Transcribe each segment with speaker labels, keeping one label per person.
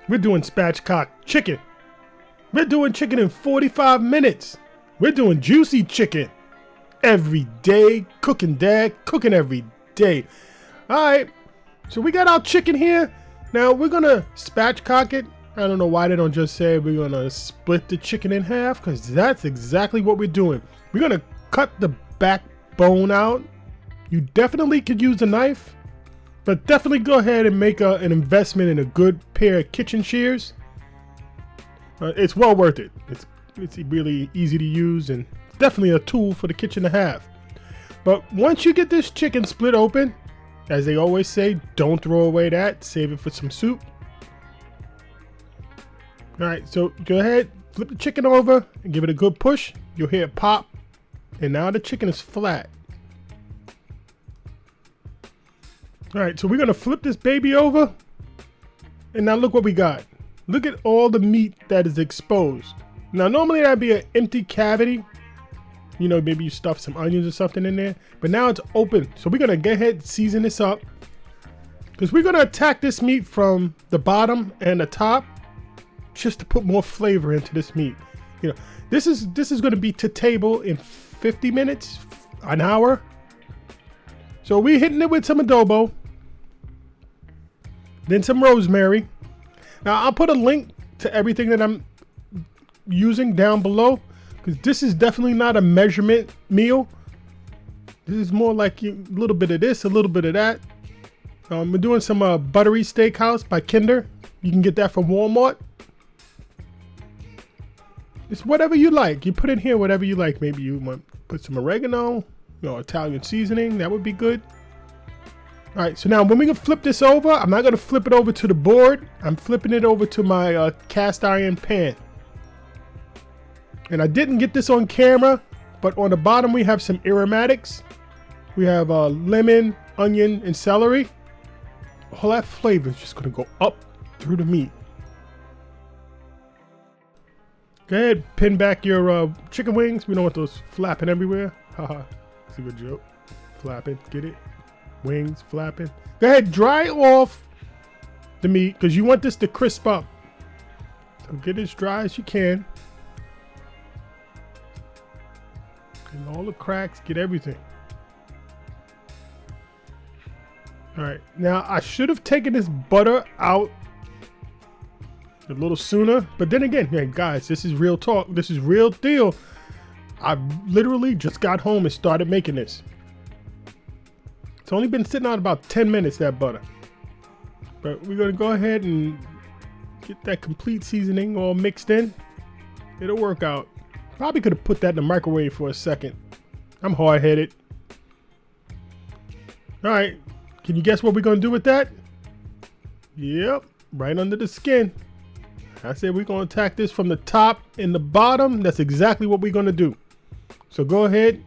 Speaker 1: We're doing spatchcock chicken. We're doing chicken in 45 minutes. We're doing juicy chicken every day. Cooking, Dad. Cooking every day. All right. So we got our chicken here. Now we're going to spatchcock it. I don't know why they don't just say we're going to split the chicken in half, because that's exactly what we're doing. We're going to cut the backbone out. You definitely could use a knife, but definitely go ahead and make an investment in a good pair of kitchen shears. It's well worth it. It's really easy to use and definitely a tool for the kitchen to have. But once you get this chicken split open, as they always say, don't throw away that. Save it for some soup. All right, so go ahead, flip the chicken over and give it a good push. You'll hear it pop, and now the chicken is flat. All right, so we're gonna flip this baby over, and now look what we got. Look at all the meat that is exposed. Now, normally that'd be an empty cavity. You know, maybe you stuff some onions or something in there, but now it's open. So we're gonna go ahead and season this up, because we're gonna attack this meat from the bottom and the top, just to put more flavor into this meat. You know, this is going to be to table in 50 minutes, an hour. So we're hitting it with some adobo, then some rosemary. Now I'll put a link to everything that I'm using down below, because this is definitely not a measurement meal. This is more like a little bit of this, a little bit of that. We're doing some buttery steakhouse by Kinder. You can get that from Walmart. It's whatever you like. You put in here whatever you like. Maybe you want to put some oregano, you know, Italian seasoning. That would be good. All right, so now when we can flip this over, I'm not going to flip it over to the board. I'm flipping it over to my cast iron pan. And I didn't get this on camera, but on the bottom we have some aromatics. We have lemon, onion, and celery. All that flavor is just going to go up through the meat. Go ahead, pin back your chicken wings. We don't want those flapping everywhere. Haha, that's a good joke. Flapping, get it? Wings flapping. Go ahead, dry off the meat, because you want this to crisp up. So get as dry as you can. And all the cracks, get everything. All right, now I should have taken this butter out a little sooner, but then again, hey guys, this is real talk. This is real deal. I literally just got home and started making this. It's only been sitting out about 10 minutes, that butter. But we're gonna go ahead and get that complete seasoning all mixed in. It'll work out. Probably could have put that in the microwave for a second. I'm hard-headed. All right, can you guess what we're gonna do with that? Yep, right under the skin. I said we're going to attack this from the top and the bottom. That's exactly what we're going to do. So go ahead.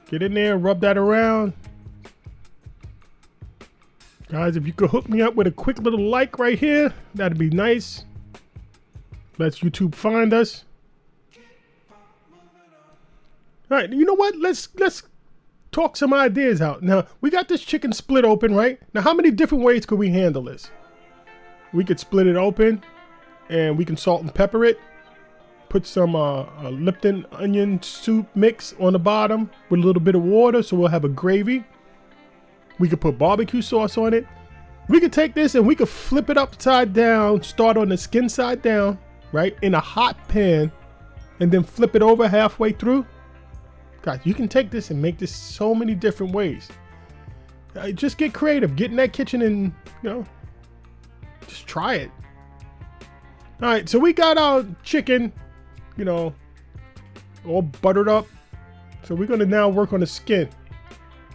Speaker 1: Get in there, rub that around. Guys, if you could hook me up with a quick little like right here, that'd be nice. Let's YouTube find us. All right, you know what? Let's talk some ideas out. Now, we got this chicken split open, right? Now, how many different ways could we handle this? We could split it open and we can salt and pepper it. Put some Lipton onion soup mix on the bottom with a little bit of water, so we'll have a gravy. We could put barbecue sauce on it. We could take this and we could flip it upside down, start on the skin side down, right, in a hot pan, and then flip it over halfway through. Guys, you can take this and make this so many different ways. Just get creative. Get in that kitchen and, you know, just try it. All right, so we got our chicken, you know, all buttered up. So we're gonna now work on the skin.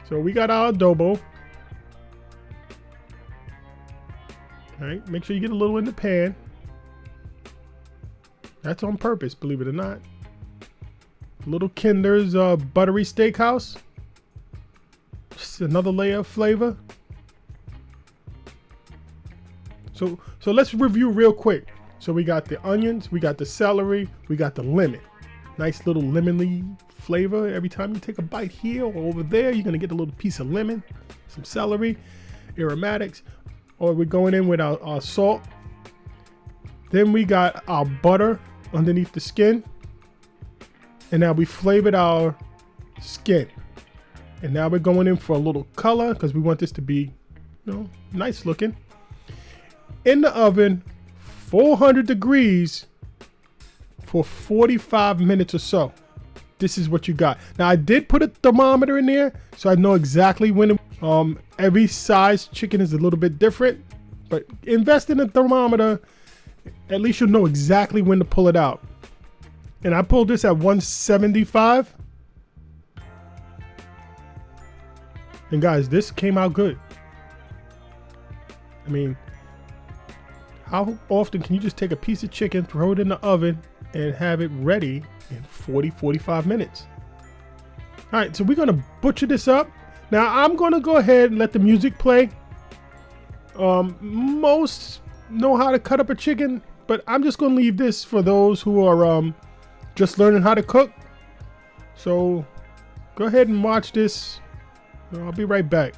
Speaker 1: So we got our adobo. All right, make sure you get a little in the pan. That's on purpose, believe it or not. Little Kinder's buttery steakhouse. Just another layer of flavor. So let's review real quick. So we got the onions, we got the celery, we got the lemon. Nice little lemony flavor. Every time you take a bite here or over there, you're gonna get a little piece of lemon, some celery, aromatics. or we're going in with our salt. Then we got our butter underneath the skin. And now we flavored our skin. And now we're going in for a little color because we want this to be, you know, nice looking. In the oven, 400 degrees for 45 minutes or so. This is what you got. Now I did put a thermometer in there so I know exactly when every size chicken is a little bit different, but invest in a thermometer. At least you'll know exactly when to pull it out. And I pulled this at 175. And guys, this came out good. I mean, how often can you just take a piece of chicken, throw it in the oven, and have it ready in 40-45 minutes? All right, so we're gonna butcher this up. Now I'm gonna go ahead and let the music play. Most know how to cut up a chicken, but I'm just gonna leave this for those who are just learning how to cook. So go ahead and watch this. I'll be right back.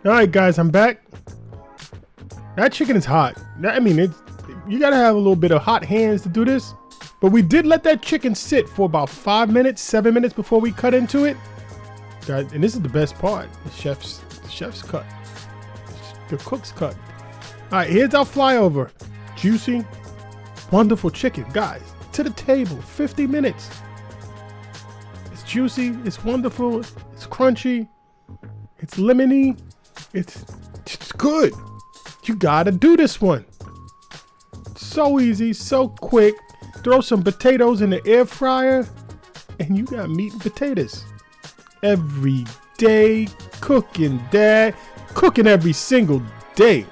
Speaker 1: All right, guys, I'm back. That chicken is hot. I mean, you gotta have a little bit of hot hands to do this. But we did let that chicken sit for about 5 minutes, 7 minutes before we cut into it. Guys, and this is the best part: the chef's cut, the cook's cut. All right, here's our flyover. Juicy, wonderful chicken, guys. To the table, 50 minutes. It's juicy, it's wonderful, it's crunchy, it's lemony. It's good. You gotta do this one. So easy, so quick. Throw some potatoes in the air fryer and you got meat and potatoes. Every day, cooking, Dad. Cooking every single day.